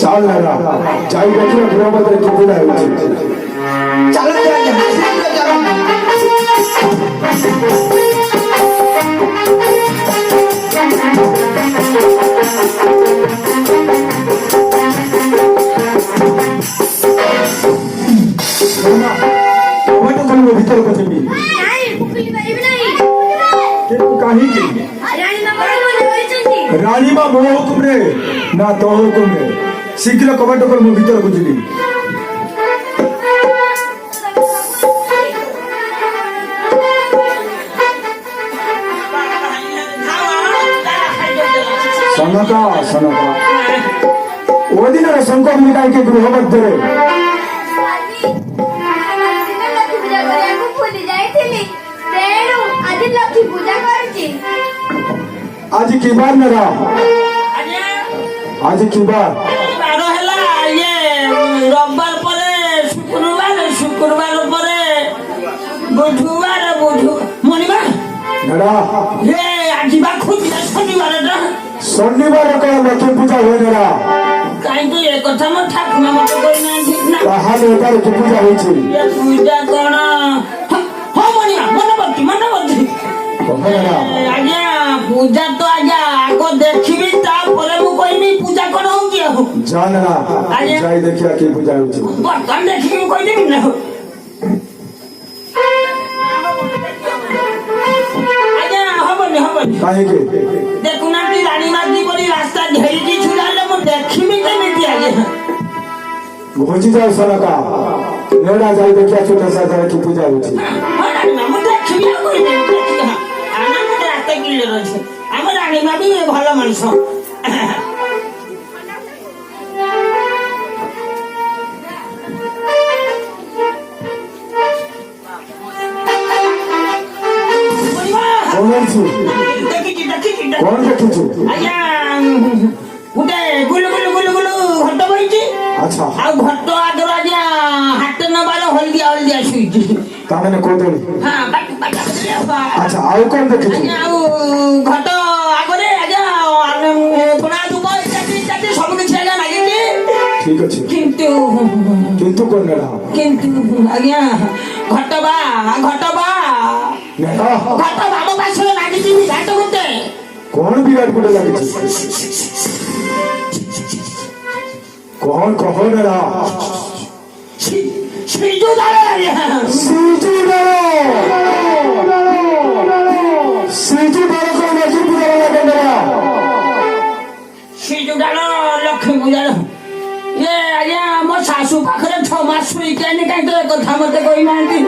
चाल जाई देखिए गृहपति कितना चलो भीतर को चली रानी माँ मो हुकुम रे ना तो हुकुम रे शीघ्र कबाट कर मु भीतर को चली सनका सनका ओदिन रे शंकर निकाय के गृह मध्य आज की बार मेरा आज की बार रविवार पर शुक्रवार पर बुधवार मणिमा आज खुद शनिवार कौन लक्ष्मी पूजा हुए मेरा कहीं एक कथा मो ठाकुर मत की पूजा हुई पूजा कौन हाँ मणिमा मनवर्ती आज्ञा पूजा तो आज्ञा आगो देखिबी तापर मु कहबी पूजा कोन होउची हो जानला जाई देखिया की पूजा होउची बर्तन देखिबी कहि देबी ना आज्ञा हबनी काहे के देखुना ती रानी मादी बोली रास्ता ढेरी की छुड़ाले मु देखिबी केमिति आज्ञा भोजी जाओ सनका नेड़ा जाई देखिया छोटा सा की पूजा होउची हां रानी मा मु देखिबी कहि देबी आम रानी मा भी भल मनुष्य कौन देखी आज्ञा गोटे गुलु गुलु गुलु गुलु घट बही अच्छा आ घट आगे आज्ञा हाथ नबार हलदिया शुई ताने कोदली हाँ अच्छा आउ कौन देखी घट आगे आज्ञा पुना दुब इत्यादि सब किसी आज्ञा लगे ठीक अच्छे किंतु कौन किंतु आज्ञा ଘଟବା ଘଟବା ନେହା ଘଟ ବାମ ପାଶରେ ଲାଗିଛି ବିରାଟ ଗୋଟେ କଣ ବିରାଟ ଗୋଟେ ଲାଗିଛି କଣ କହ ନେହା ଶ୍ରୀଯୁଡାଳ ଶ୍ରୀଯୁଡାଳ ଲକ୍ଷ୍ମୀ ପୂଜାର ଇଏ ଆଜ୍ଞା ମୋ ଶାଶୁ ପାଖରେ 6 ମାସ ଶୋଇକି ଆଣି କାହିଁକି ଏ କଥା ମତେ କହିନାହାନ୍ତି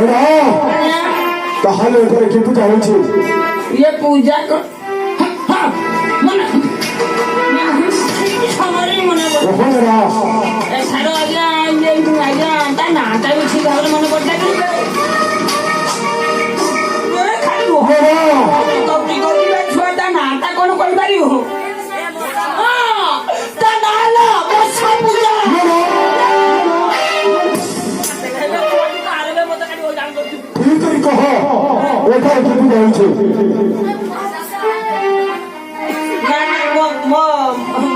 ଆଜ୍ଞା ତାହେଲେ ଏଠାରେ କି ପୂଜା ହଉଛି ଇଏ ପୂଜା ମନେ ସମୟରେ ମନେ କହ ନେହା ଏଥର ଆଜ୍ଞା ଆଜ୍ଞା ତା ନାଁଟା ବି ଠିକ ଭାବରେ ମନେ ପଡିଲା ଖାଲି ଛୁଆ ତା ନାଁଟା କଣ କହିପାରିବ ତା ନାଁ ହେଲା ବର୍ଷା ପୂଜା ଠିକ କରି କହ ଏଠାରେ କି ପୂଜା ହଉଛି ମୋ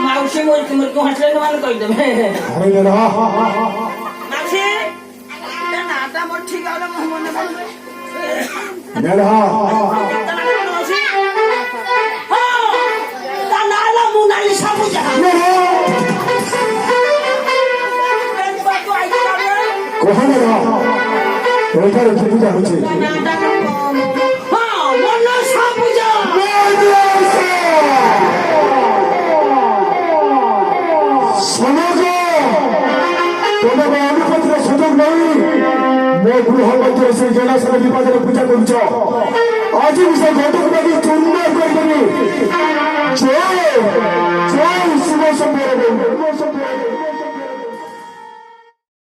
ମାଉସୀ ମୃତ୍ୟୁ ହାସିଲେ ମାନେ କହିଦେବେ ଆରେ ନେହା ମାଉସୀ ତା ନାଁଟା ମୋର ଠିକ ଭାବରେ ମନେ ପଡୁନି ନେହା ତା ନାଁ ହେଲା ମୋନାଲିସା ପୂଜା କହ ନେହା ଏଠାରେ କି ପୂଜା ହଉଛି ମନସା ପୂଜା ସମାଜ ତମେ ଅନୁପତିର ସୁଯୋଗ ନେଇ ମୋ ଗୃହ ମଧ୍ୟରେ ସେ ଜଳାଶୟ ବିବାଦରେ ପୂଜା କରୁଛ ଆଜି ବି ସେ ଘଟକୁ ନେଇ ଚୂର୍ଣ୍ଣ କରିଦେବି